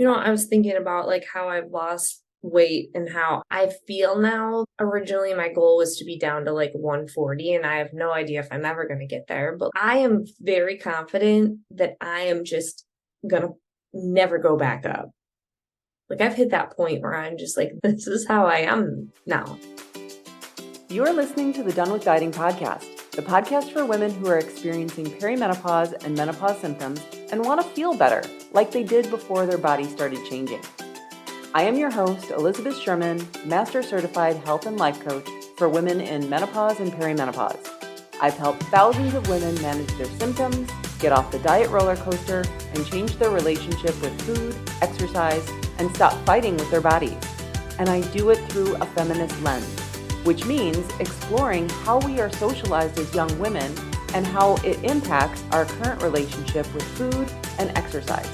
I was thinking about like how I've lost weight and how I feel now. Originally, my goal was to be down to like 140, and I have no idea if I'm ever going to get there, but I am very confident that I am just going to never go back up. Like I've hit that point where I'm just like, this is how I am now. You're listening to the Done with Dieting podcast, the podcast for women who are experiencing perimenopause and menopause symptoms and want to feel better, like they did before their body started changing. I am your host, Elizabeth Sherman, Master Certified Health and Life Coach for women in menopause and perimenopause. I've helped thousands of women manage their symptoms, get off the diet roller coaster, and change their relationship with food, exercise, and stop fighting with their bodies. And I do it through a feminist lens, which means exploring how we are socialized as young women and how it impacts our current relationship with food and exercise,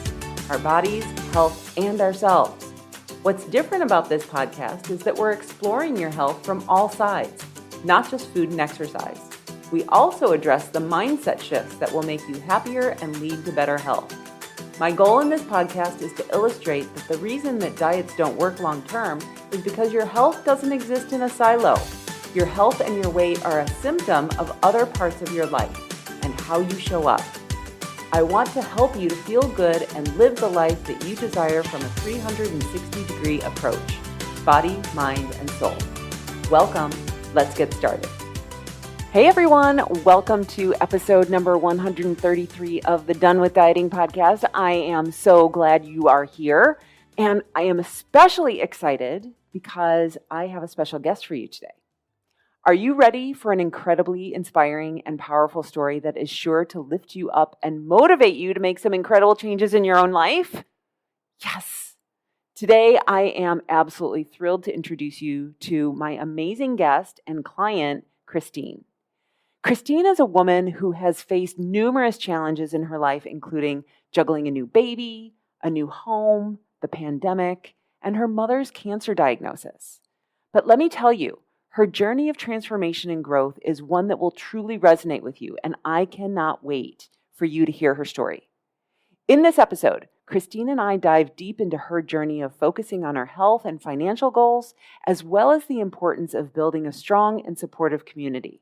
our bodies, health, and ourselves. What's different about this podcast is that we're exploring your health from all sides, not just food and exercise. We also address the mindset shifts that will make you happier and lead to better health. My goal in this podcast is to illustrate that the reason that diets don't work long-term is because your health doesn't exist in a silo. Your health and your weight are a symptom of other parts of your life and how you show up. I want to help you to feel good and live the life that you desire from a 360-degree approach, body, mind, and soul. Welcome. Let's get started. Hey everyone, welcome to episode number 133 of the Done with Dieting podcast. I am so glad you are here, and I am especially excited because I have a special guest for you today. Are you ready for an incredibly inspiring and powerful story that is sure to lift you up and motivate you to make some incredible changes in your own life? Yes. Today, I am absolutely thrilled to introduce you to my amazing guest and client, Christine. Christine is a woman who has faced numerous challenges in her life, including juggling a new baby, a new home, the pandemic, and her mother's cancer diagnosis. But let me tell you, her journey of transformation and growth is one that will truly resonate with you, and I cannot wait for you to hear her story. In this episode, Christine and I dive deep into her journey of focusing on her health and financial goals, as well as the importance of building a strong and supportive community.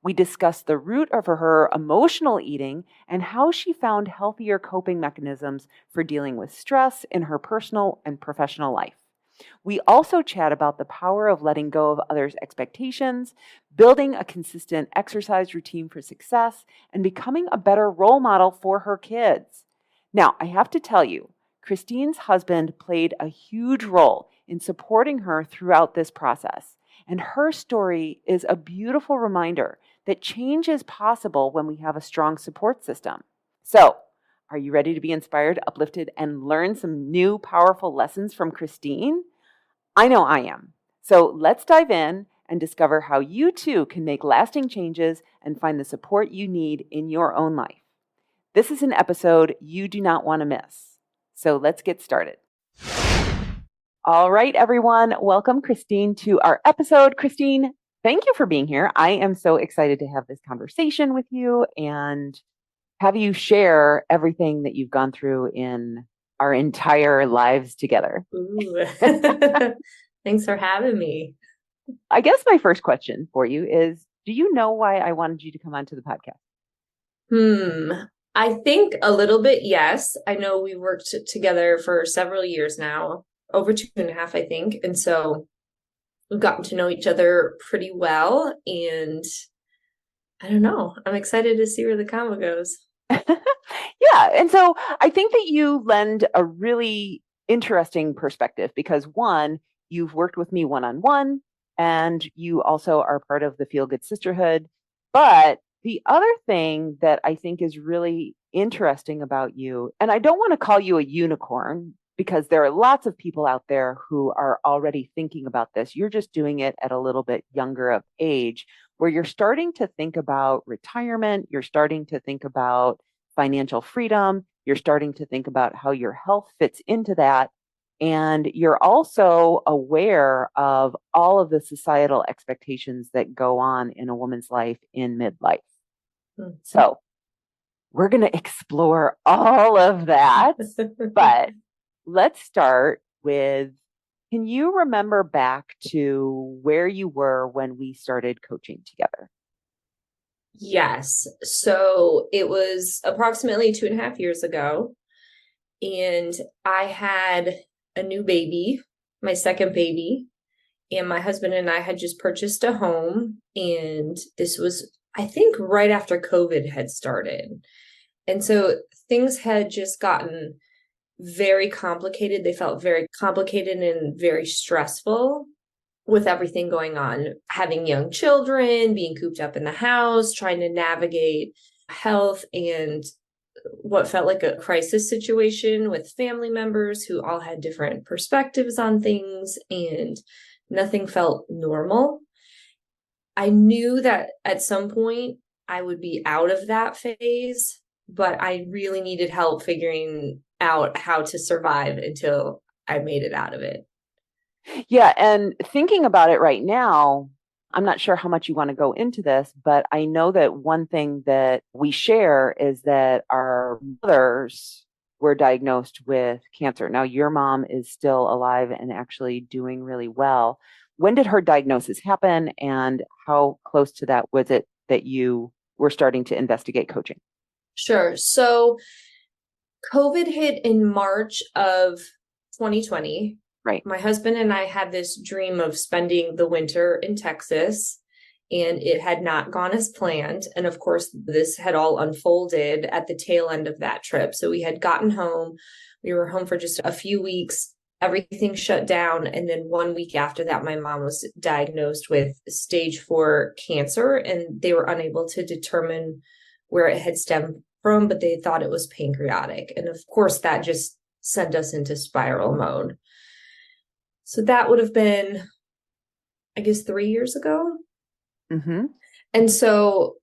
We discuss the root of her emotional eating and how she found healthier coping mechanisms for dealing with stress in her personal and professional life. We also chat about the power of letting go of others' expectations, building a consistent exercise routine for success, and becoming a better role model for her kids. Now, I have to tell you, Christine's husband played a huge role in supporting her throughout this process. And her story is a beautiful reminder that change is possible when we have a strong support system. So, are you ready to be inspired, uplifted, and learn some new powerful lessons from Christine? I know I am. So let's dive in and discover how you too can make lasting changes and find the support you need in your own life. This is an episode you do not want to miss. So let's get started. All right, everyone. Welcome, Christine, to our episode. Christine, thank you for being here. I am so excited to have this conversation with you and have you share everything that you've gone through in our entire lives together. Ooh. Thanks for having me. I guess my first question for you is, do you know why I wanted you to come onto the podcast? I think a little bit, yes. I know we worked together for several years now, over 2.5, I think. And so we've gotten to know each other pretty well. And I don't know, I'm excited to see where the convo goes. Yeah. And so I think that you lend a really interesting perspective because one, you've worked with me one-on-one and you also are part of the Feel Good Sisterhood. But the other thing that I think is really interesting about you, and I don't want to call you a unicorn because there are lots of people out there who are already thinking about this. You're just doing it at a little bit younger of age where you're starting to think about retirement. You're starting to think about financial freedom. You're starting to think about how your health fits into that. And you're also aware of all of the societal expectations that go on in a woman's life in midlife. Mm-hmm. So we're going to explore all of that. But let's start with, can you remember back to where you were when we started coaching together? Yes. So it was approximately 2.5 years ago, and I had a new baby, my second baby, and my husband and I had just purchased a home. And this was, I think, right after COVID had started. And so things had just gotten very complicated. They felt very complicated and very stressful with everything going on, having young children, being cooped up in the house, trying to navigate health and what felt like a crisis situation with family members who all had different perspectives on things, and nothing felt normal. I knew that at some point I would be out of that phase, but I really needed help figuring out how to survive until I made it out of it. Yeah. And thinking about it right now, I'm not sure how much you want to go into this, but I know that one thing that we share is that our mothers were diagnosed with cancer. Now, your mom is still alive and actually doing really well. When did her diagnosis happen, and how close to that was it that you were starting to investigate coaching? Sure. So COVID hit in March of 2020. Right. My husband and I had this dream of spending the winter in Texas, and it had not gone as planned. And of course, this had all unfolded at the tail end of that trip. So we had gotten home. We were home for just a few weeks. Everything shut down. And then 1 week after that, my mom was diagnosed with stage 4 cancer, and they were unable to determine where it had stemmed from, but they thought it was pancreatic. And of course, that just sent us into spiral mode. So that would have been, I guess, 3 years ago. Mm-hmm. And so,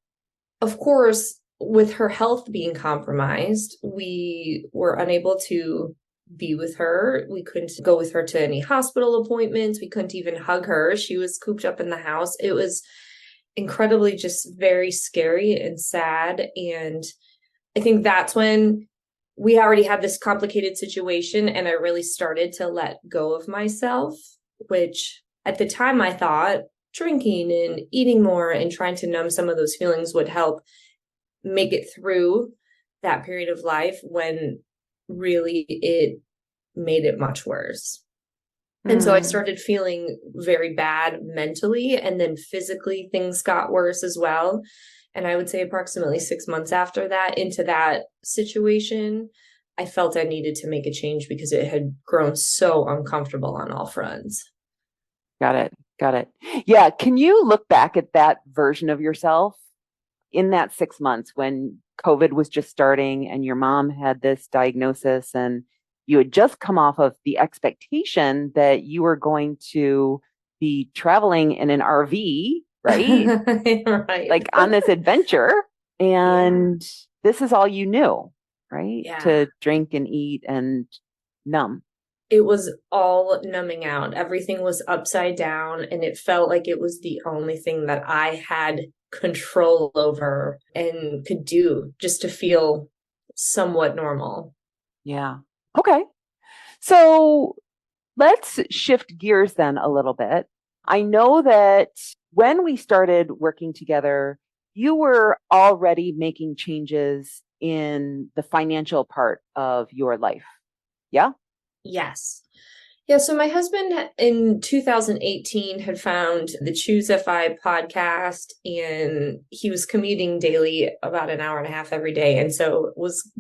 of course, with her health being compromised, we were unable to be with her. We couldn't go with her to any hospital appointments. We couldn't even hug her. She was cooped up in the house. It was incredibly just very scary and sad. And I think that's when we already had this complicated situation, and I really started to let go of myself, which at the time I thought drinking and eating more and trying to numb some of those feelings would help make it through that period of life, when really it made it much worse. And so I Mm. started feeling very bad mentally, and then physically things got worse as well. And I would say approximately 6 months after that, into that situation, I felt I needed to make a change because it had grown so uncomfortable on all fronts. Got it. Got it. Yeah. Can you look back at that version of yourself in that 6 months when COVID was just starting and your mom had this diagnosis, and you had just come off of the expectation that you were going to be traveling in an RV, right? Right. Like on this adventure. Yeah. And this is all you knew, right? Yeah. To drink and eat and numb. It was all numbing out. Everything was upside down, and it felt like it was the only thing that I had control over and could do just to feel somewhat normal. Yeah. Okay. So let's shift gears then a little bit. I know that when we started working together, you were already making changes in the financial part of your life. Yeah. Yes. Yeah, so my husband in 2018 had found the Choose FI podcast, and he was commuting daily about an hour and a half every day. And so was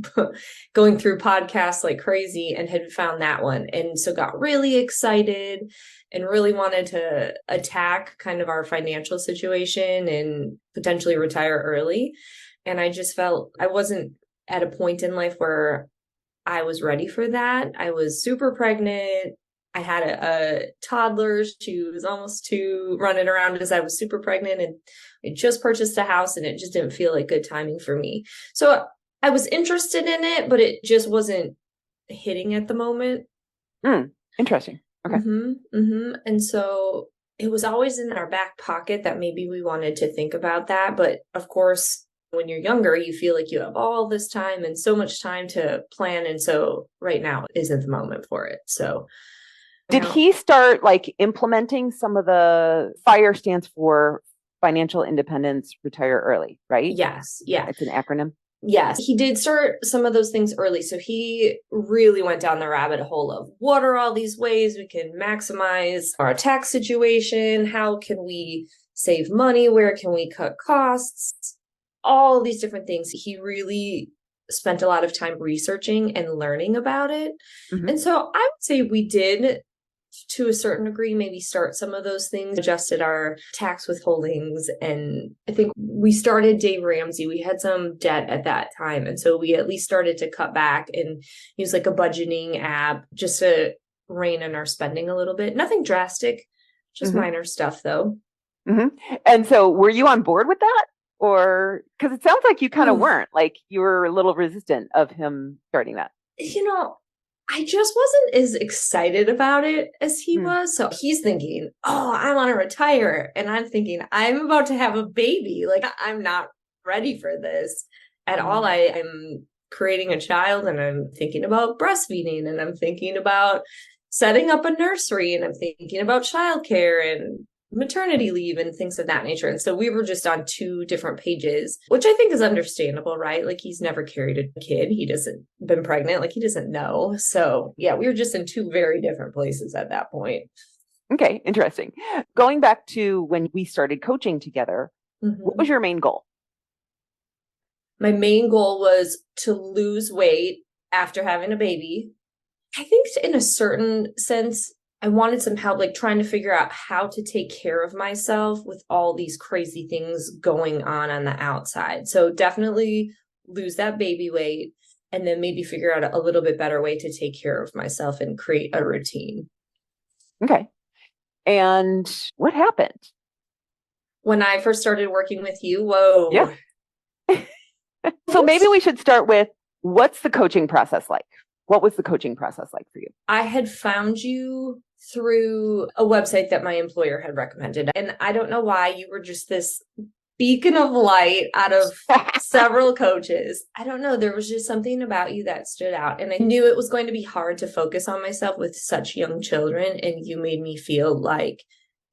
going through podcasts like crazy, and had found that one. And so got really excited and really wanted to attack kind of our financial situation and potentially retire early. And I just felt I wasn't at a point in life where I was ready for that. I was super pregnant. I had a toddler. She was almost 2, running around as I was super pregnant, and I just purchased a house, and it just didn't feel like good timing for me. So I was interested in it, but it just wasn't hitting at the moment. Interesting. Okay. And so it was always in our back pocket that maybe we wanted to think about that. But of course, When you're younger, you feel like you have all this time and so much time to plan. And so right now isn't the moment for it. So did he start like implementing some of the FIRE stands for financial independence, retire early, right? Yes. Yeah. It's an acronym. Yes, he did start some of those things early. So he really went down the rabbit hole of what are all these ways we can maximize our tax situation? How can we save money? Where can we cut costs? All these different things. He really spent a lot of time researching and learning about it. Mm-hmm. And so I would say we did, to a certain degree, maybe start some of those things, adjusted our tax withholdings. And I think we started Dave Ramsey. We had some debt at that time. And so we at least started to cut back and use like a budgeting app just to rein in our spending a little bit. Nothing drastic, just minor stuff though. Mm-hmm. And so were you on board with that? Or because it sounds like you kind of weren't, like you were a little resistant of him starting that. I just wasn't as excited about it as he was. So he's thinking, oh, I want to retire. And I'm thinking, I'm about to have a baby. Like, I'm not ready for this at all. I'm creating a child and I'm thinking about breastfeeding and I'm thinking about setting up a nursery and I'm thinking about childcare and maternity leave and things of that nature. And so we were just on two different pages, which I think is understandable, right? Like he's never carried a kid. He doesn't been pregnant. Like he doesn't know. So yeah, we were just in two very different places at that point. Okay. Interesting. Going back to when we started coaching together, what was your main goal? My main goal was to lose weight after having a baby. I think in a certain sense, I wanted some help, like trying to figure out how to take care of myself with all these crazy things going on the outside. So definitely lose that baby weight and then maybe figure out a little bit better way to take care of myself and create a routine. Okay. And what happened? When I first started working with you, whoa. Yeah. So maybe we should start with, what's the coaching process like? What was the coaching process like for you? I had found you through a website that my employer had recommended. And I don't know why, you were just this beacon of light out of several coaches. I don't know. There was just something about you that stood out. And I knew it was going to be hard to focus on myself with such young children. And you made me feel like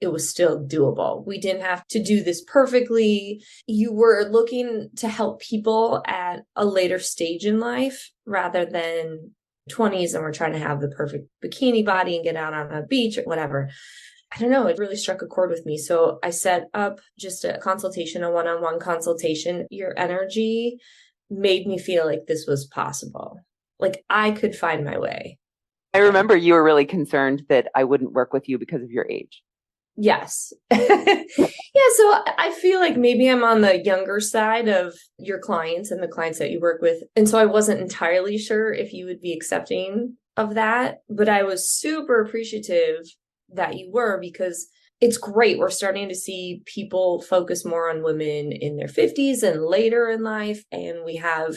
it was still doable. We didn't have to do this perfectly. You were looking to help people at a later stage in life rather than 20s and we're trying to have the perfect bikini body and get out on a beach or whatever. I don't know. It really struck a chord with me. So I set up just a consultation, a one-on-one consultation. Your energy made me feel like this was possible. Like I could find my way. I remember you were really concerned that I wouldn't work with you because of your age. Yes. Yeah. So I feel like maybe I'm on the younger side of your clients and the clients that you work with. And so I wasn't entirely sure if you would be accepting of that, but I was super appreciative that you were, because it's great. We're starting to see people focus more on women in their 50s and later in life. And we have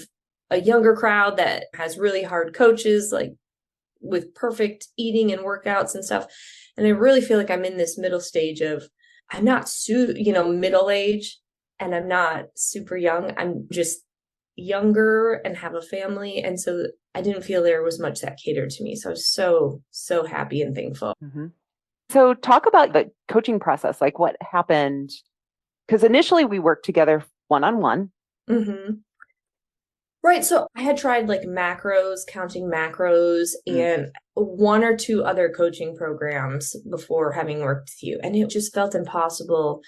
a younger crowd that has really hard coaches, like with perfect eating and workouts and stuff. And I really feel like I'm in this middle stage of, I'm not middle age and I'm not super young. I'm just younger and have a family. And so I didn't feel there was much that catered to me. So I was so happy and thankful. Mm-hmm. So talk about the coaching process, like what happened, because initially we worked together one-on-one. Mm-hmm. Right. So I had tried like macros, counting macros, and one or two other coaching programs before having worked with you. And it just felt impossible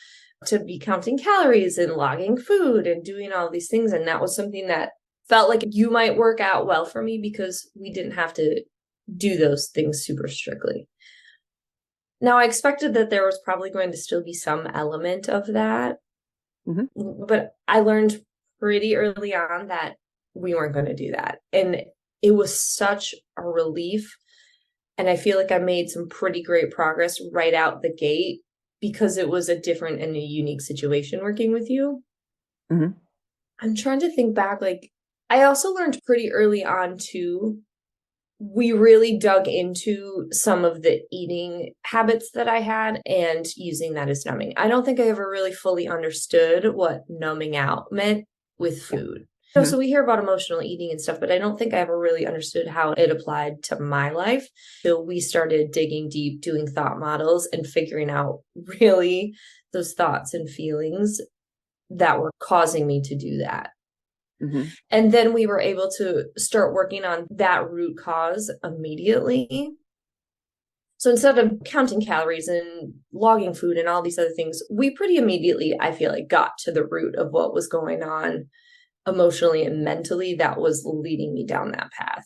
to be counting calories and logging food and doing all these things. And that was something that felt like you might work out well for me because we didn't have to do those things super strictly. Now, I expected that there was probably going to still be some element of that, but I learned pretty early on that we weren't going to do that. And it was such a relief. And I feel like I made some pretty great progress right out the gate because it was a different and a unique situation working with you. Mm-hmm. I'm trying to think back. Like, I also learned pretty early on too, we really dug into some of the eating habits that I had and using that as numbing. I don't think I ever really fully understood what numbing out meant with Yeah. food. Mhm. So we hear about emotional eating and stuff, but I don't think I ever really understood how it applied to my life. So we started digging deep, doing thought models and figuring out really those thoughts and feelings that were causing me to do that. Mhm. And then we were able to start working on that root cause immediately. So instead of counting calories and logging food and all these other things, we pretty immediately, I feel like, got to the root of what was going on emotionally and mentally that was leading me down that path.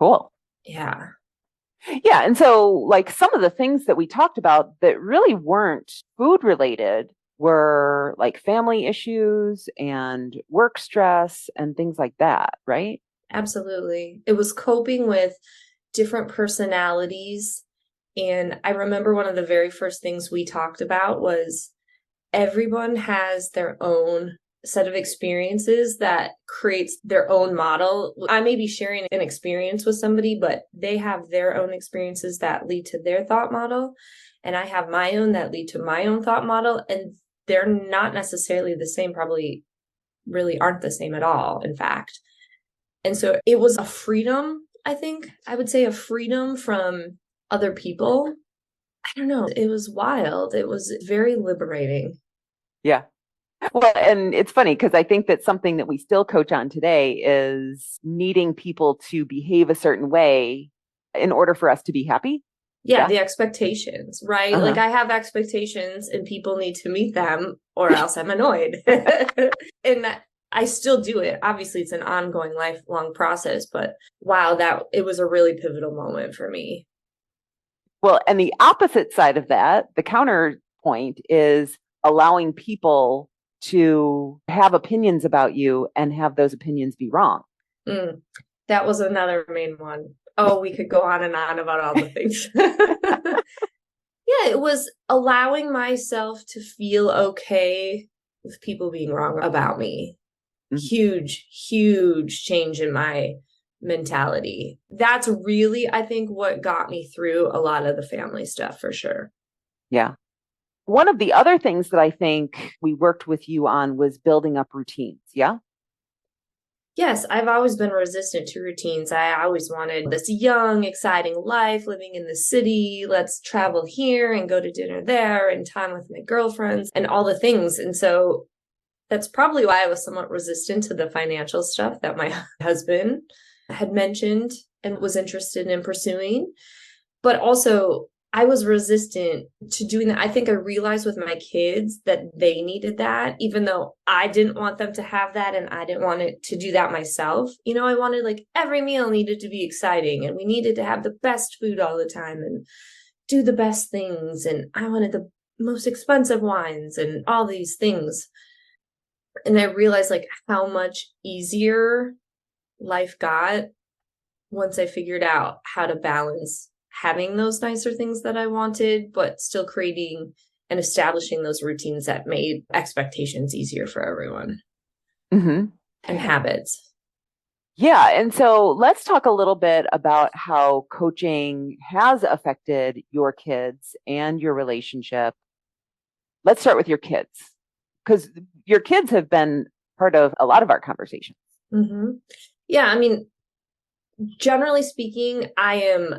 Cool. Yeah, Yeah. And so, like, some of the things that we talked about that really weren't food related were like family issues and work stress and things like that, right? absolutely. It was coping with different personalities. And I remember one of the very first things we talked about was everyone has their own set of experiences that creates their own model. I may be sharing an experience with somebody, but they have their own experiences that lead to their thought model. And I have my own that lead to my own thought model. And they're not necessarily the same, probably really aren't the same at all, in fact. And so it was a freedom, I think I would say a freedom from other people. I don't know. It was wild. It was very liberating. Yeah. Well, and it's funny because I think that something that we still coach on today is needing people to behave a certain way in order for us to be happy. Yeah, Yeah. the expectations, right? Like Uh-huh. I have expectations and people need to meet them or else I'm annoyed. And I still do it. Obviously, it's an ongoing lifelong process, but wow, that it was a really pivotal moment for me. Well, and the opposite side of that, the counterpoint is allowing people to have opinions about you and have those opinions be wrong. Mm, that was another main one. Oh, we could go on and on about all the things. Yeah, it was allowing myself to feel okay with people being wrong about me. Mhm. Huge, huge change in my mentality. That's really, I think, what got me through a lot of the family stuff for sure. Yeah. One of the other things that I think we worked with you on was building up routines. Yeah. Yes, I've always been resistant to routines. I always wanted this young, exciting life living in the city. Let's travel here and go to dinner there and time with my girlfriends and all the things. And so that's probably why I was somewhat resistant to the financial stuff that my husband had mentioned and was interested in pursuing. But also, I was resistant to doing that. I think I realized with my kids that they needed that, even though I didn't want them to have that and I didn't want it to do that myself. You know, I wanted like every meal needed to be exciting and we needed to have the best food all the time and do the best things. And I wanted the most expensive wines and all these things. And I realized like how much easier life got once I figured out how to balance having those nicer things that I wanted, but still creating and establishing those routines that made expectations easier for everyone Mm-hmm. and habits. Yeah. And so let's talk a little bit about how coaching has affected your kids and your relationship. Let's start with your kids because your kids have been part of a lot of our conversations. Mm-hmm. Yeah, I mean, generally speaking, I am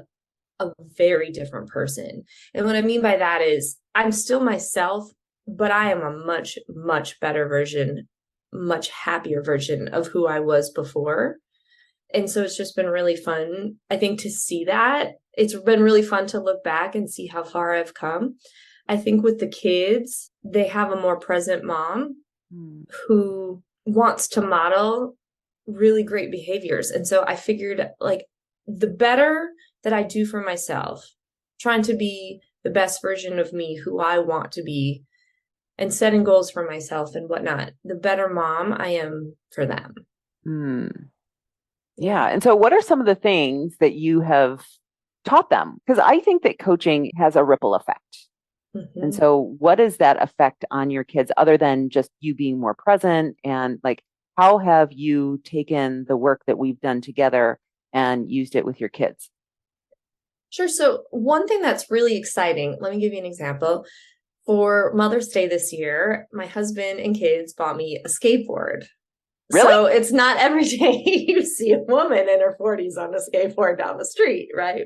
a very different person. And what I mean by that is I'm still myself, but I am a much, much better version, much happier version of who I was before. And so it's just been really fun, I think, to see that. It's been really fun to look back and see how far I've come. I think with the kids, they have a more present mom Mm. who wants to model really great behaviors. And so I figured like the better that I do for myself, trying to be the best version of me, who I want to be, and setting goals for myself and whatnot, the better mom I am for them. Mm. Yeah. Yeah. And so, what are some of the things that you have taught them? Because I think that coaching has a ripple effect. And Mm-hmm. so, what is that effect on your kids other than just you being more present? And like, how have you taken the work that we've done together and used it with your kids? Sure. So, one thing that's really exciting, let me give you an example. For Mother's Day this year, my husband and kids bought me a skateboard. Really? So it's not every day you see a woman in her 40s on a skateboard down the street, right?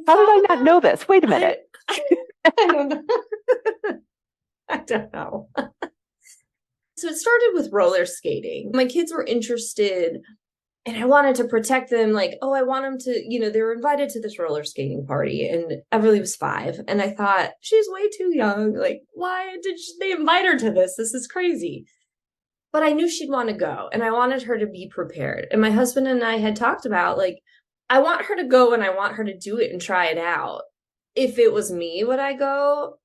How did I not know this? Wait a minute. I don't know. I don't know. So it started with roller skating. My kids were interested and I wanted to protect them. Like, oh, I want them to, they were invited to this roller skating party and Everly was 5. And I thought, she's way too young. Like, why did they invite her to this? This is crazy. But I knew she'd want to go and I wanted her to be prepared. And my husband and I had talked about, like, I want her to go and I want her to do it and try it out. If it was me, would I go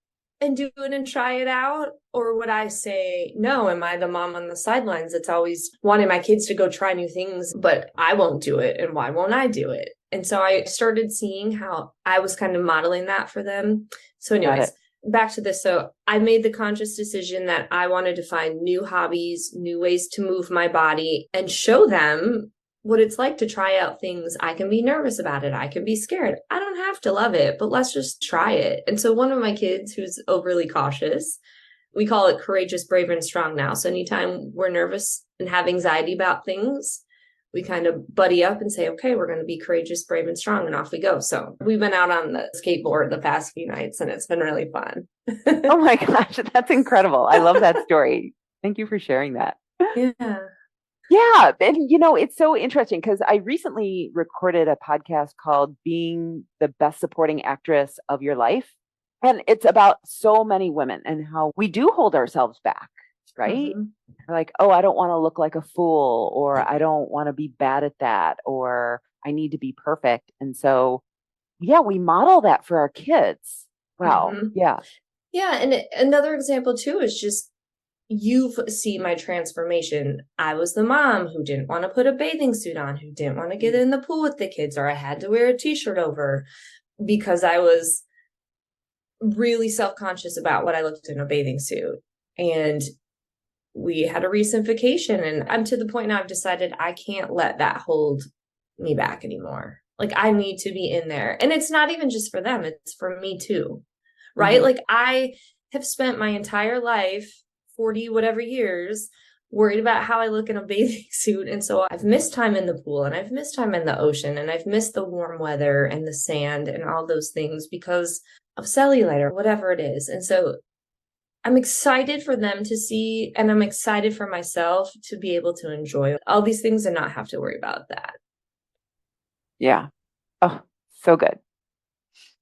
and do it and try it out? Or would I say, no, am I the mom on the sidelines that's always wanting my kids to go try new things, but I won't do it? And why won't I do it? And so I started seeing how I was kind of modeling that for them. So anyways, back to this. So I made the conscious decision that I wanted to find new hobbies, new ways to move my body and show them what it's like to try out things. I can be nervous about it. I can be scared. I don't have to love it, but let's just try it. And so one of my kids who's overly cautious, we call it courageous, brave, and strong now. So anytime we're nervous and have anxiety about things, we kind of buddy up and say, okay, we're going to be courageous, brave, and strong. And off we go. So we've been out on the skateboard the past few nights and it's been really fun. Oh my gosh, that's incredible. I love that story. Thank you for sharing that. Yeah. Yeah. And, it's so interesting because I recently recorded a podcast called Being the Best Supporting Actress of Your Life. And it's about so many women and how we do hold ourselves back, right? Mm-hmm. We're like, oh, I don't want to look like a fool, or I don't want to be bad at that, or I need to be perfect. And so, yeah, we model that for our kids. Wow. Mm-hmm. Yeah. Yeah. And another example too is just you've seen my transformation. I was the mom who didn't want to put a bathing suit on, who didn't want to get in the pool with the kids, or I had to wear a t-shirt over because I was really self-conscious about what I looked in a bathing suit. And we had a recent vacation and I'm to the point now I've decided I can't let that hold me back anymore. Like I need to be in there. And it's not even just for them, it's for me too. Right? Mm-hmm. Like I have spent my entire life, 40 whatever years, worried about how I look in a bathing suit. And so I've missed time in the pool and I've missed time in the ocean and I've missed the warm weather and the sand and all those things because of cellulite or whatever it is. And so I'm excited for them to see, and I'm excited for myself to be able to enjoy all these things and not have to worry about that. Yeah. Oh, so good.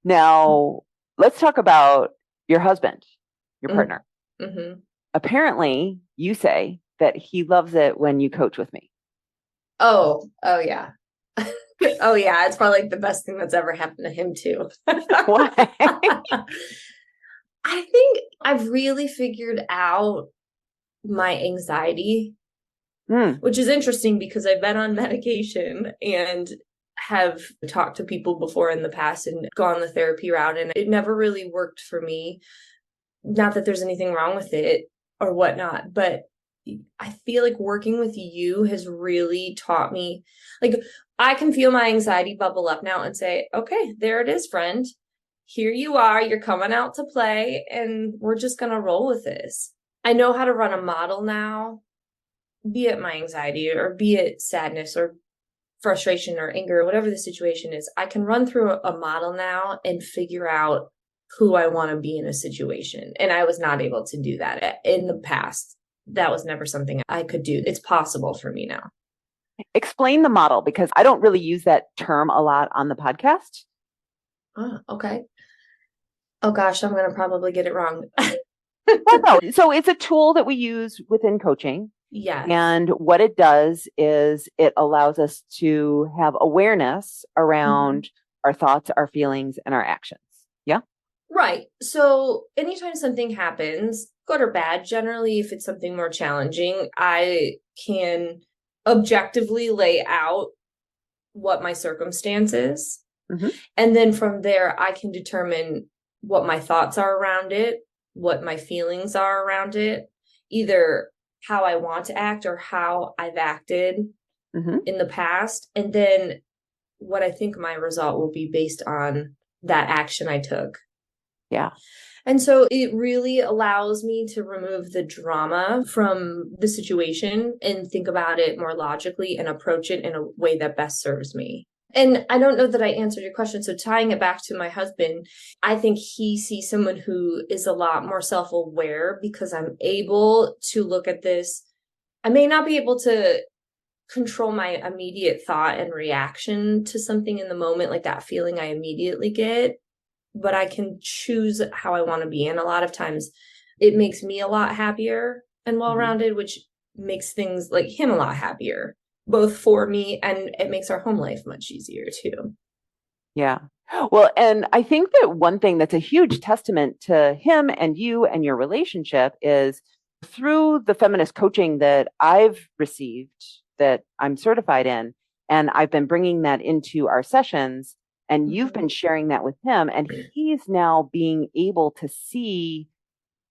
Now, let's talk about your husband, your partner. Mm-hmm. Apparently, you say that he loves it when you coach with me. Oh yeah. Oh yeah. It's probably like the best thing that's ever happened to him too. Why? I think I've really figured out my anxiety, which is interesting because I've been on medication and have talked to people before in the past and gone the therapy route, and it never really worked for me. Not that there's anything wrong with it or whatnot, but I feel like working with you has really taught me, like, I can feel my anxiety bubble up now and say, okay, there it is, friend. Here you are, you're coming out to play and we're just going to roll with this. I know how to run a model now, be it my anxiety or be it sadness or frustration or anger, or whatever the situation is. I can run through a model now and figure out who I want to be in a situation. And I was not able to do that in the past. That was never something I could do. It's possible for me now. Explain the model because I don't really use that term a lot on the podcast. Oh, okay. Oh gosh, I'm going to probably get it wrong. Well, no. So it's a tool that we use within coaching. Yes. And what it does is it allows us to have awareness around our thoughts, our feelings, and our actions. Yeah. Right. So anytime something happens, good or bad, generally, if it's something more challenging, I can objectively lay out what my circumstance is. Mm-hmm. And then from there, I can determine what my thoughts are around it, what my feelings are around it, either how I want to act or how I've acted in the past. And then what I think my result will be based on that action I took. Yeah. And so it really allows me to remove the drama from the situation and think about it more logically and approach it in a way that best serves me. And I don't know that I answered your question. So tying it back to my husband, I think he sees someone who is a lot more self-aware because I'm able to look at this. I may not be able to control my immediate thought and reaction to something in the moment, like that feeling I immediately get, but I can choose how I want to be. And a lot of times it makes me a lot happier and Mhm. well-rounded, which makes things like him a lot happier, both for me, and it makes our home life much easier too. Yeah. Well, and I think that one thing that's a huge testament to him and you and your relationship is through the feminist coaching that I've received, that I'm certified in, and I've been bringing that into our sessions, and you've Mhm. been sharing that with him, and he's now being able to see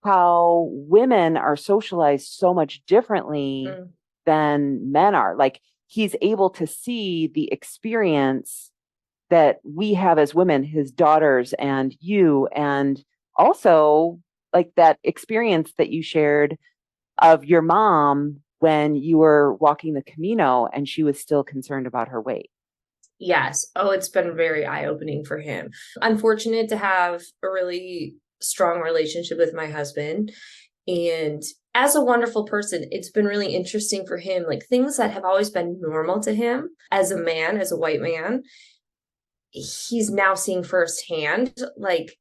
how women are socialized so much differently Mm. than men are. Like he's able to see the experience that we have as women, his daughters and you, and also like that experience that you shared of your mom when you were walking the Camino and she was still concerned about her weight. Yes. Oh, it's been very eye-opening for him. I'm fortunate to have a really strong relationship with my husband. And as a wonderful person, it's been really interesting for him, like things that have always been normal to him as a man, as a white man, he's now seeing firsthand, like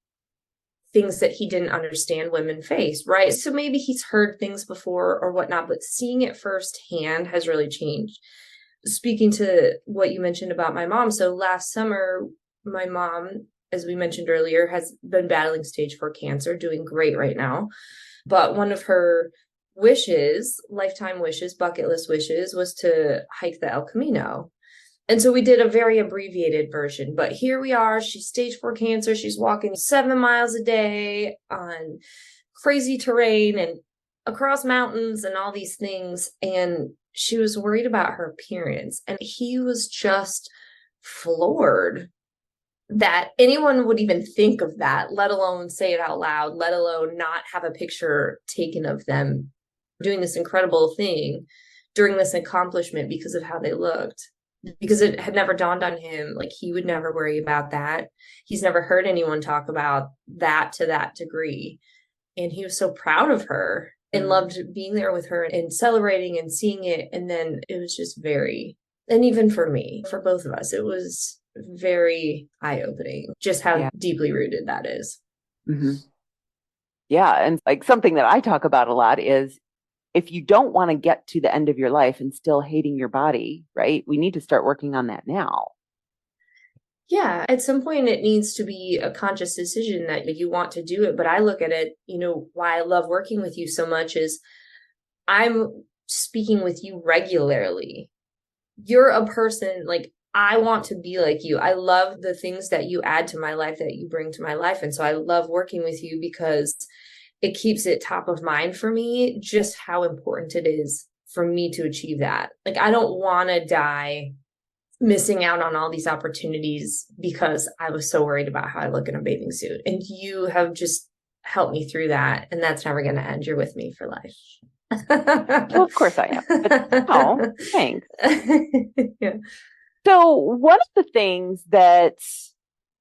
things that he didn't understand women face, right? So maybe he's heard things before or whatnot, but seeing it firsthand has really changed. Speaking to what you mentioned about my mom, so last summer, my mom, as we mentioned earlier, has been battling stage 4 cancer, doing great right now. But one of her wishes, lifetime wishes, bucket list wishes, was to hike the El Camino. And so we did a very abbreviated version, but here we are. She's stage 4 cancer. She's walking 7 miles a day on crazy terrain and across mountains and all these things. And she was worried about her appearance. And he was just floored that anyone would even think of that, let alone say it out loud, let alone not have a picture taken of them doing this incredible thing during this accomplishment because of how they looked. Because it had never dawned on him, like he would never worry about that. He's never heard anyone talk about that to that degree. And he was so proud of her and loved being there with her and celebrating and seeing it. And then it was just very, and even for me, for both of us, it was very eye opening just how Yeah. deeply rooted that is. Mm-hmm. Yeah. And like something that I talk about a lot is if you don't want to get to the end of your life and still hating your body, right? We need to start working on that now. Yeah, at some point it needs to be a conscious decision that you want to do it. But I look at it, why I love working with you so much is I'm speaking with you regularly. You're a person like I want to be like you. I love the things that you add to my life, that you bring to my life. And so I love working with you because it keeps it top of mind for me, just how important it is for me to achieve that. Like, I don't want to die missing out on all these opportunities because I was so worried about how I look in a bathing suit. And you have just helped me through that. And that's never going to end. You're with me for life. Well, of course I am. But no, thanks. Yeah. So one of the things that,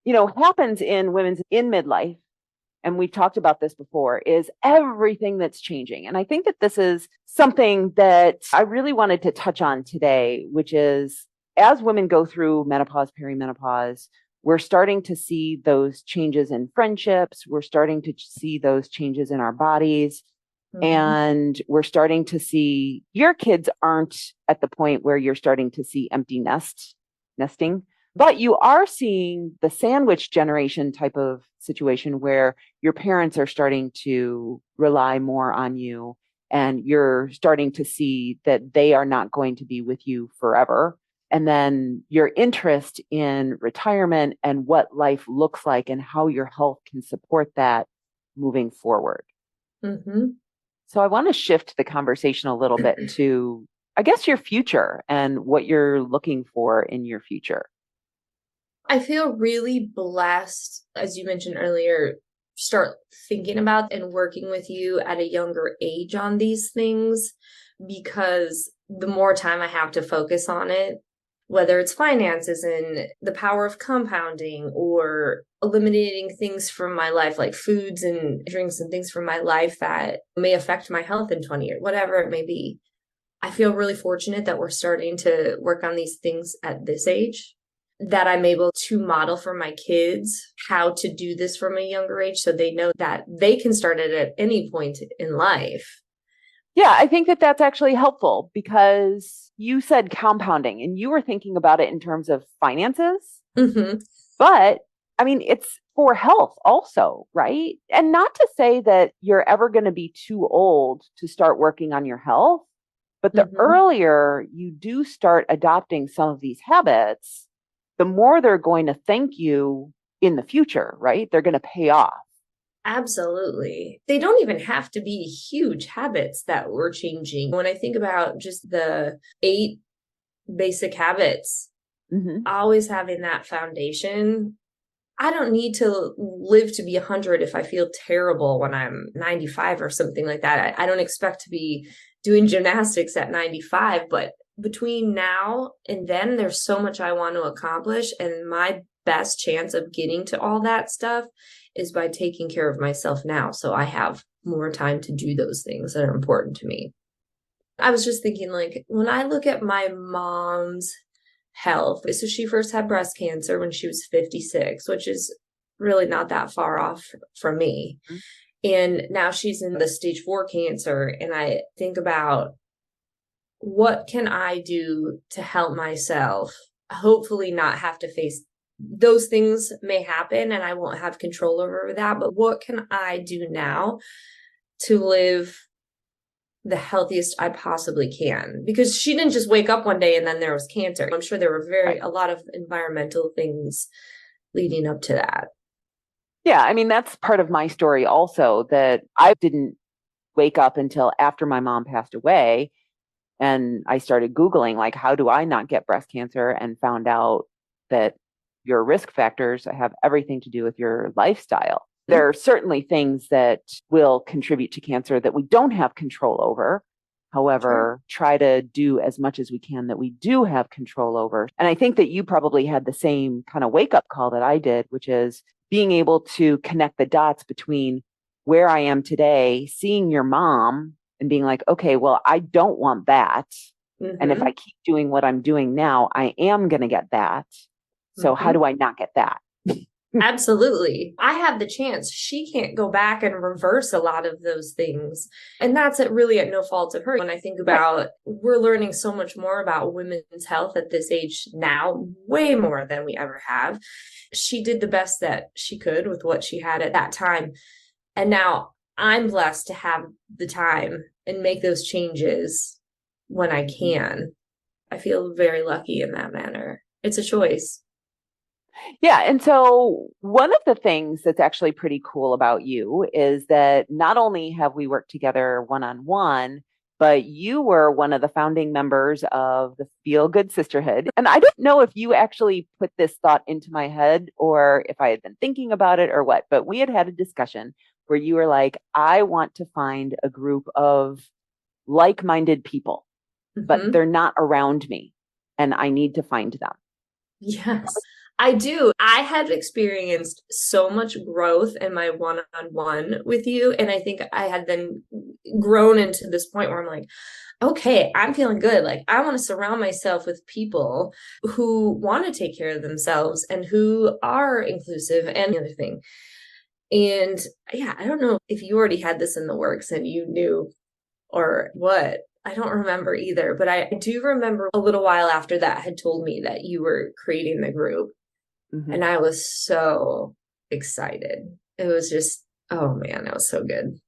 happens in women's in midlife, and we've talked about this before, is everything that's changing. And I think that this is something that I really wanted to touch on today, which is as women go through menopause, perimenopause, we're starting to see those changes in friendships. We're starting to see those changes in our bodies. Mhm. And we're starting to see your kids aren't at the point where you're starting to see empty nesting, but you are seeing the sandwich generation type of situation where your parents are starting to rely more on you and you're starting to see that they are not going to be with you forever. And then your interest in retirement and what life looks like and how your health can support that moving forward. Mhm. So I want to shift the conversation a little bit to, I guess, your future and what you're looking for in your future. I feel really blessed, as you mentioned earlier, start thinking about and working with you at a younger age on these things, because the more time I have to focus on it, whether it's finances and the power of compounding or eliminating things from my life, like foods and drinks and things from my life that may affect my health in 20 years, whatever it may be. I feel really fortunate that we're starting to work on these things at this age, that I'm able to model for my kids how to do this from a younger age so they know that they can start it at any point in life. Yeah, I think that that's actually helpful because you said compounding and you were thinking about it in terms of finances. Mm-hmm. But I mean, it's for health also, right? And not to say that you're ever going to be too old to start working on your health, but the Mm-hmm. earlier you do start adopting some of these habits, the more they're going to thank you in the future, right? They're going to pay off. Absolutely. They don't even have to be huge habits that we're changing. When I think about just the 8 basic habits, Mm-hmm. always having that foundation. I don't need to live to be 100 if I feel terrible when I'm 95 or something like that. I don't expect to be doing gymnastics at 95, but between now and then, there's so much I want to accomplish. And my best chance of getting to all that stuff is by taking care of myself now. So I have more time to do those things that are important to me. I was just thinking, like, when I look at my mom's health, so she first had breast cancer when she was 56, which is really not that far off from me. And now she's in the stage 4 cancer. And I think about, what can I do to help myself? Hopefully, not have to face those things. May happen and I won't have control over that. But what can I do now to live the healthiest I possibly can? Because she didn't just wake up one day and then there was cancer. I'm sure there were Right. a lot of environmental things leading up to that. Yeah, I mean, that's part of my story also, that I didn't wake up until after my mom passed away. And I started Googling, like, how do I not get breast cancer? And found out that your risk factors have everything to do with your lifestyle. There are certainly things that will contribute to cancer that we don't have control over. Sure. However, try to do as much as we can that we do have control over. And I think that you probably had the same kind of wake up call that I did, which is being able to connect the dots between where I am today, seeing your mom and being like, okay, well, I don't want that. And if I Mm-hmm. keep doing what I'm doing now, I am going to get that. So how Mm-hmm. do I not get that? Absolutely. I have the chance. She can't go back and reverse a lot of those things. And that's really at no fault of her. When I think Right. about, we're learning so much more about women's health at this age now, way more than we ever have. She did the best that she could with what she had at that time. And now I'm blessed to have the time and make those changes when I can. I feel very lucky in that manner. It's a choice. Yeah. And so one of the things that's actually pretty cool about you is that not only have we worked together one on one, but you were one of the founding members of the Feel Good Sisterhood. And I don't know if you actually put this thought into my head or if I had been thinking about it or what, but we had had a discussion where you were like, I want to find a group of like minded people, but Mm-hmm. they're not around me and I need to find them. Yes, I do. I have experienced so much growth in my one-on-one with you. And I think I had then grown into this point where I'm like, okay, I'm feeling good. Like, I want to surround myself with people who want to take care of themselves and who are inclusive and the other thing. And yeah, I don't know if you already had this in the works and you knew or what. I don't remember either, but I do remember a little while after that had told me that you were creating the group. Mm-hmm. And I was so excited. It was just, oh man, that was so good.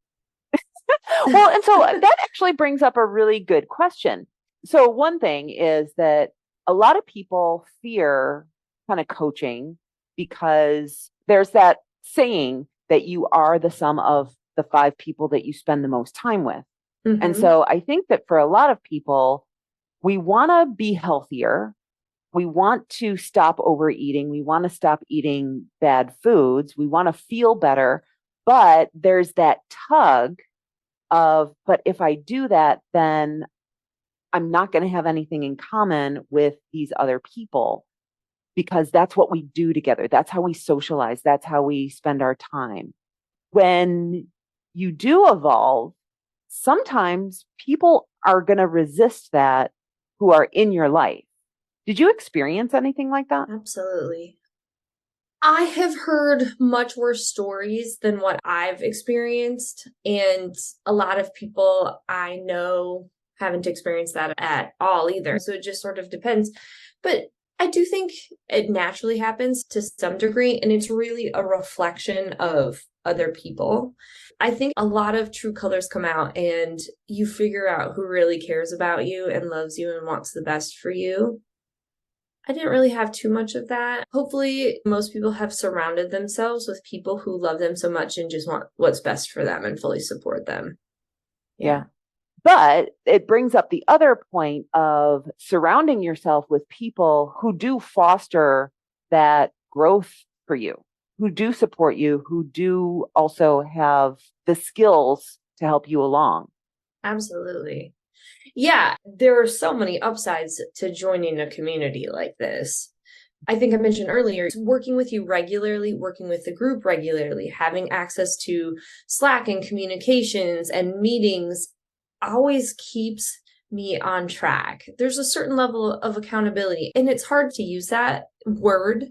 Well, and so that actually brings up a really good question. So, one thing is that a lot of people fear kind of coaching because there's that saying that you are the sum of the 5 people that you spend the most time with. And Mm-hmm. so, I think that for a lot of people, we want to be healthier. We want to stop overeating. We want to stop eating bad foods. We want to feel better. But there's that tug of, but if I do that, then I'm not going to have anything in common with these other people because that's what we do together. That's how we socialize. That's how we spend our time. When you do evolve, sometimes people are going to resist that who are in your life. Did you experience anything like that? Absolutely. I have heard much worse stories than what I've experienced. And a lot of people I know haven't experienced that at all either. So it just sort of depends. But I do think it naturally happens to some degree. And it's really a reflection of other people. I think a lot of true colors come out and you figure out who really cares about you and loves you and wants the best for you. I didn't really have too much of that. Hopefully, most people have surrounded themselves with people who love them so much and just want what's best for them and fully support them. Yeah. But it brings up the other point of surrounding yourself with people who do foster that growth for you, who do support you, who do also have the skills to help you along. Absolutely. Yeah, there are so many upsides to joining a community like this. I think I mentioned earlier, working with you regularly, working with the group regularly, having access to Slack and communications and meetings always keeps me on track. There's a certain level of accountability, and it's hard to use that word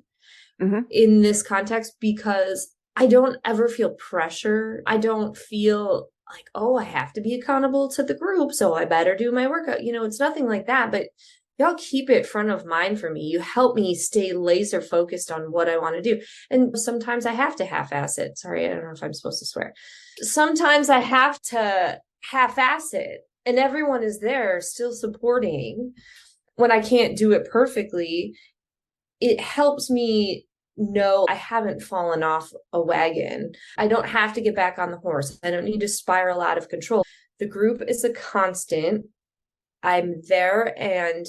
in this context because I don't ever feel pressure. I don't feel like, oh, I have to be accountable to the group, so I better do my workout. It's nothing like that, but y'all keep it front of mind for me. You help me stay laser focused on what I want to do. And sometimes I have to half-ass it. Sorry, I don't know if I'm supposed to swear. Sometimes I have to half-ass it, and everyone is there still supporting when I can't do it perfectly. It helps me know I haven't fallen off a wagon. I don't have to get back on the horse. I don't need to spiral out of control. The group is a constant. I'm there and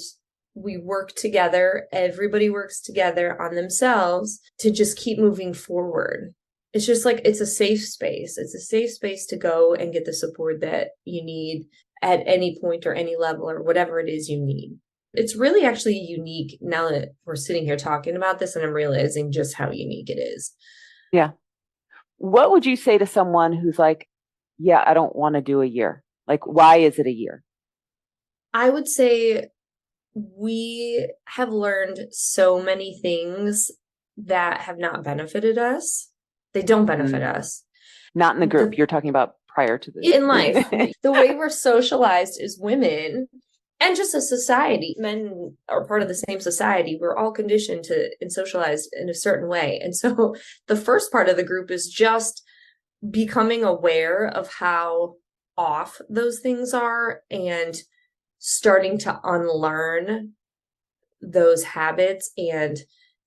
we work together. Everybody works together on themselves to just keep moving forward. It's just like it's a safe space. It's a safe space to go and get the support that you need at any point or any level or whatever it is you need. It's really actually unique now that we're sitting here talking about this and I'm realizing just how unique it is. Yeah. What would you say to someone who's like, yeah, I don't want to do a year? Like, why is it a year? I would say we have learned so many things that have not benefited us. They don't benefit us. Not in the group. You're talking about prior to this. In life. The way we're socialized as women and just as society, men are part of the same society. We're all conditioned to and socialized in a certain way. And so the first part of the group is just becoming aware of how off those things are and starting to unlearn those habits and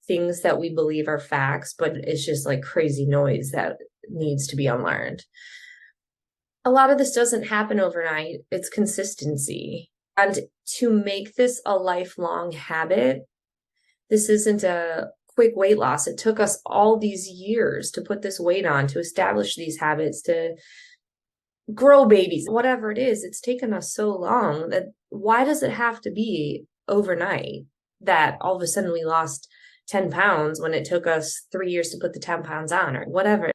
things that we believe are facts, but it's just like crazy noise that needs to be unlearned. A lot of this doesn't happen overnight. It's consistency. And to make this a lifelong habit, this isn't a quick weight loss. It took us all these years to put this weight on, to establish these habits, to grow babies, whatever it is. It's taken us so long that why does it have to be overnight that all of a sudden we lost 10 pounds when it took us 3 years to put the 10 pounds on or whatever?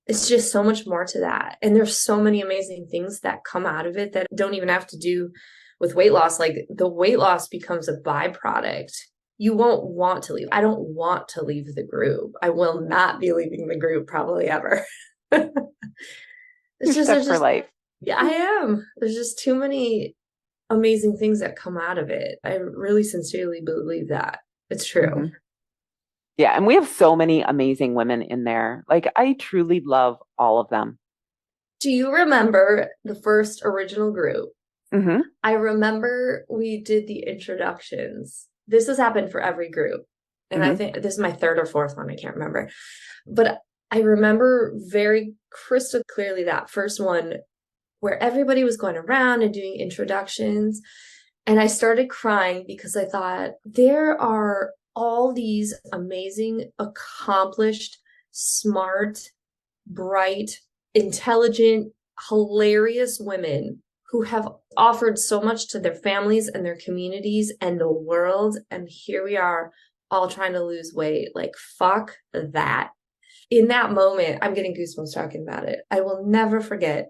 It's just so much more to that. And there's so many amazing things that come out of it that don't even have to do with weight loss. Like the weight loss becomes a byproduct. You won't want to leave. I don't want to leave the group. I will not be leaving the group probably ever. You're stuck for life. Yeah, I am. There's just too many amazing things that come out of it. I really sincerely believe that. It's true. Mm-hmm. Yeah. And we have so many amazing women in there. Like, I truly love all of them. Do you remember the first original group? Mm-hmm. I remember we did the introductions. This has happened for every group. And I think this is my third or fourth one. I can't remember. But I remember very crystal clearly that first one where everybody was going around and doing introductions. And I started crying because I thought there are all these amazing, accomplished, smart, bright, intelligent, hilarious women who have offered so much to their families and their communities and the world. And here we are all trying to lose weight. Like, fuck that. In that moment, I'm getting goosebumps talking about it. I will never forget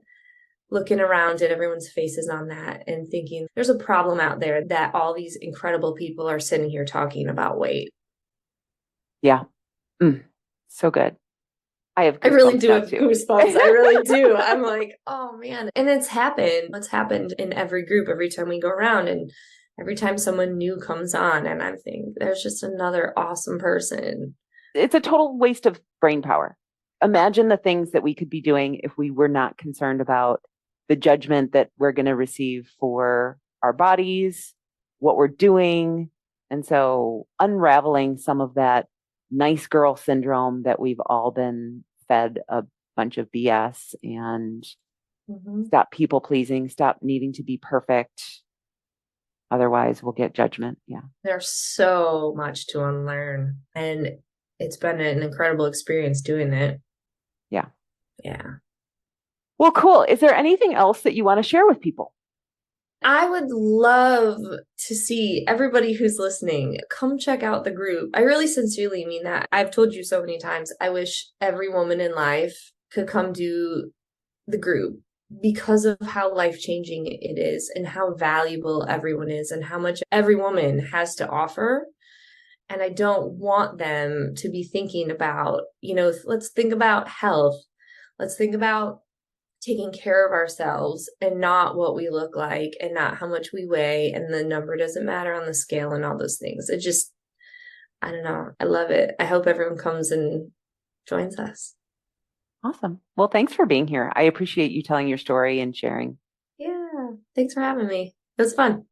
looking around at everyone's faces on that and thinking there's a problem out there that all these incredible people are sitting here talking about weight. Yeah. So good. I have I really goosebumps do now have too. goosebumps. I really do. I'm like, oh man. And it's happened. It's happened in every group every time we go around, and every time someone new comes on, and I think there's just another awesome person. It's a total waste of brain power. Imagine the things that we could be doing if we were not concerned about the judgment that we're going to receive for our bodies, what we're doing. And so unraveling some of that nice girl syndrome that we've all been fed a bunch of BS, and stop people pleasing, stop needing to be perfect. Otherwise we'll get judgment. Yeah. There's so much to unlearn, and it's been an incredible experience doing it. Yeah. Yeah. Well, cool. Is there anything else that you want to share with people? I would love to see everybody who's listening come check out the group. I really sincerely mean that. I've told you so many times, I wish every woman in life could come do the group because of how life-changing it is and how valuable everyone is and how much every woman has to offer. And I don't want them to be thinking about, let's think about health. Let's think about taking care of ourselves and not what we look like and not how much we weigh, and the number doesn't matter on the scale and all those things. It just, I don't know. I love it. I hope everyone comes and joins us. Awesome. Well, thanks for being here. I appreciate you telling your story and sharing. Yeah. Thanks for having me. It was fun.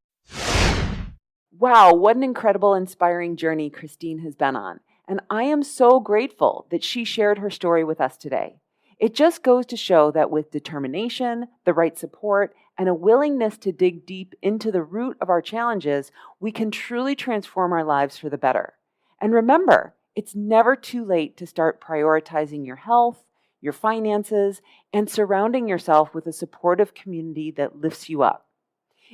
Wow, what an incredible, inspiring journey Christine has been on. And I am so grateful that she shared her story with us today. It just goes to show that with determination, the right support, and a willingness to dig deep into the root of our challenges, we can truly transform our lives for the better. And remember, it's never too late to start prioritizing your health, your finances, and surrounding yourself with a supportive community that lifts you up.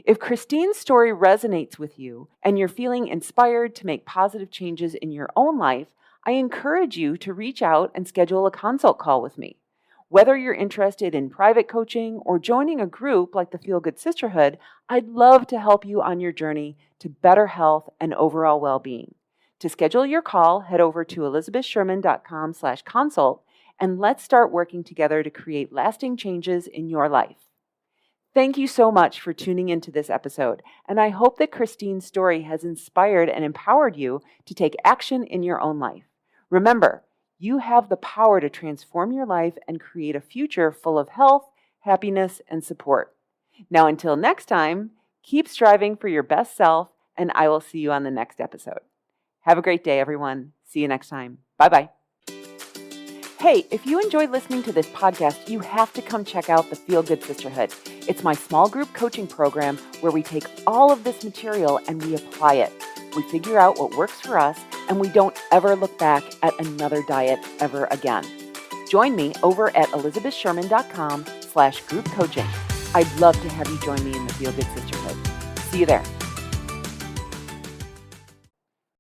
If Christine's story resonates with you and you're feeling inspired to make positive changes in your own life, I encourage you to reach out and schedule a consult call with me. Whether you're interested in private coaching or joining a group like the Feel Good Sisterhood, I'd love to help you on your journey to better health and overall well-being. To schedule your call, head over to elizabethsherman.com/consult and let's start working together to create lasting changes in your life. Thank you so much for tuning into this episode, and I hope that Christine's story has inspired and empowered you to take action in your own life. Remember, you have the power to transform your life and create a future full of health, happiness, and support. Now, until next time, keep striving for your best self, and I will see you on the next episode. Have a great day, everyone. See you next time. Bye-bye. Hey, if you enjoyed listening to this podcast, you have to come check out the Feel Good Sisterhood. It's my small group coaching program where we take all of this material and we apply it. We figure out what works for us, and we don't ever look back at another diet ever again. Join me over at elizabethsherman.com/group coaching. I'd love to have you join me in the Feel Good Sisterhood. See you there.